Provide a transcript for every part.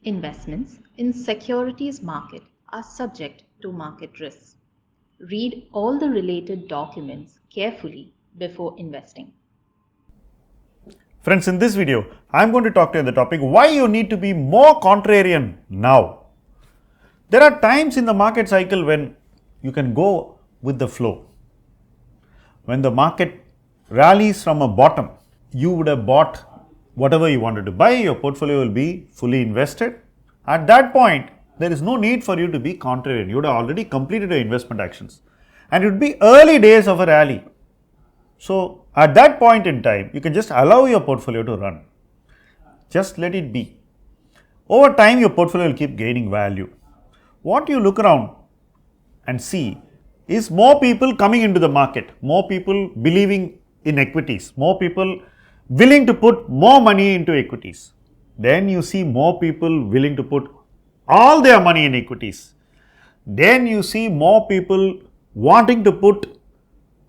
Investments in securities market are subject to market risks. Read all the related documents carefully before investing. Friends, in this video, I am going to talk to you on the topic why you need to be more contrarian now. There are times in the market cycle when you can go with the flow. When the market rallies from a bottom, you would have bought whatever you wanted to buy, your portfolio will be fully invested. At that point, there is no need for you to be contrarian. You would have already completed your investment actions. And it would be early days of a rally. So, at that point in time, you can just allow your portfolio to run. Just let it be. Over time, your portfolio will keep gaining value. What you look around and see is more people coming into the market, more people believing in equities, more people willing to put more money into equities. Then you see more people willing to put all their money in equities. Then you see more people wanting to put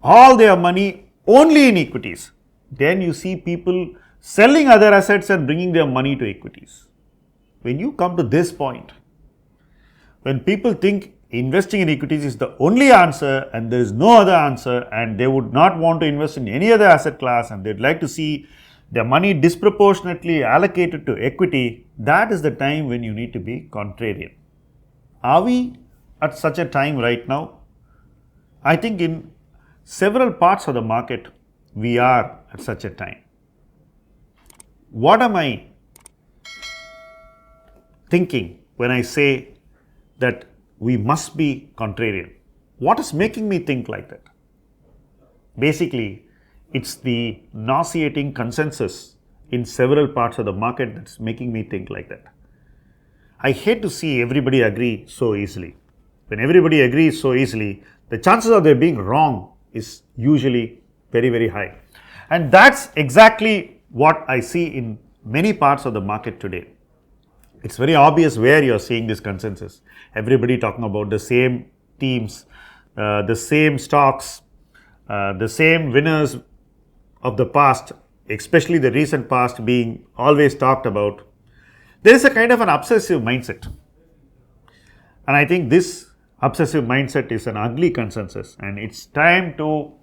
all their money only in equities. Then you see people selling other assets and bringing their money to equities. When you come to this point, when people think investing in equities is the only answer and there is no other answer and they would not want to invest in any other asset class and they'd like to see their money disproportionately allocated to equity, that is the time when you need to be contrarian. Are we at such a time right now? I think in several parts of the market, we are at such a time. What am I thinking when I say that we must be contrarian? What is making me think like that? Basically, it's the nauseating consensus in several parts of the market that's making me think like that. I hate to see everybody agree so easily. When everybody agrees so easily, the chances of there being wrong is usually very, very high. And that's exactly what I see in many parts of the market today. It's very obvious where you're seeing this consensus. Everybody talking about the same teams, the same stocks, the same winners of the past, especially the recent past being always talked about. There is a kind of an obsessive mindset. And I think this obsessive mindset is an ugly consensus and it's time to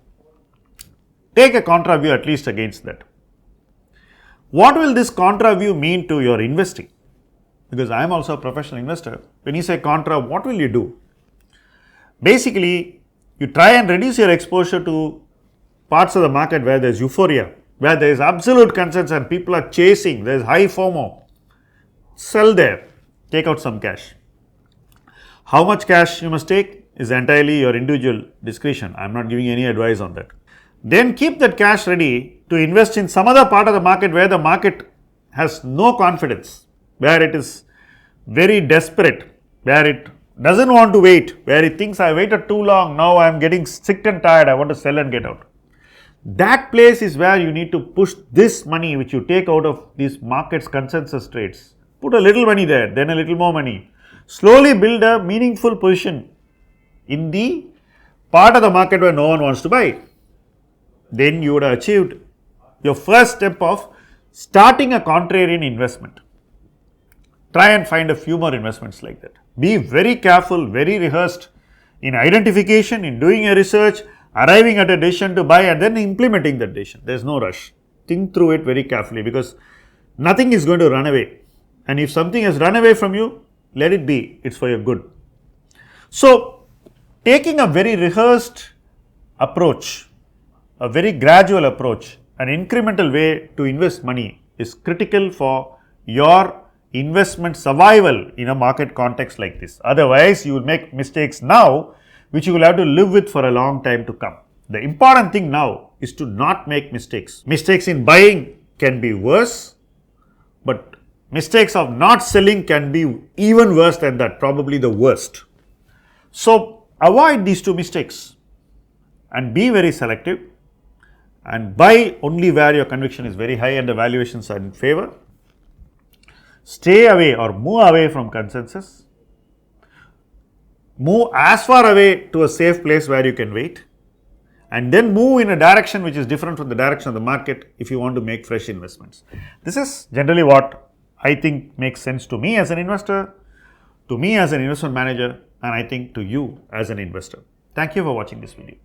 take a contra view at least against that. What will this contra view mean to your investing? Because I am also a professional investor. When you say contra, what will you do? Basically, you try and reduce your exposure to parts of the market where there is euphoria, where there is absolute consensus and people are chasing, there is high FOMO. Sell there, take out some cash. How much cash you must take is entirely your individual discretion. I am not giving any advice on that. Then keep that cash ready to invest in some other part of the market where the market has no confidence, where it is very desperate, where it doesn't want to wait, where it thinks I waited too long, now I am getting sick and tired, I want to sell and get out. That place is where you need to push this money which you take out of these markets consensus trades. Put a little money there, then a little more money. Slowly build a meaningful position in the part of the market where no one wants to buy. Then you would have achieved your first step of starting a contrarian investment. Try and find a few more investments like that. Be very careful, very rehearsed in identification, in doing your research, arriving at a decision to buy and then implementing that decision. There is no rush. Think through it very carefully because nothing is going to run away. And if something has run away from you, let it be. It's for your good. So, taking a very rehearsed approach, a very gradual approach, an incremental way to invest money is critical for your investment survival in a market context like this. Otherwise, you will make mistakes now which you will have to live with for a long time to come. The important thing now is to not make mistakes. Mistakes in buying can be worse, but mistakes of not selling can be even worse than that, probably the worst. So, avoid these two mistakes and be very selective and buy only where your conviction is very high and the valuations are in favor. Stay away or move away from consensus. Move as far away to a safe place where you can wait and then move in a direction which is different from the direction of the market if you want to make fresh investments. This is generally what I think makes sense to me as an investor, to me as an investment manager, and I think to you as an investor. Thank you for watching this video.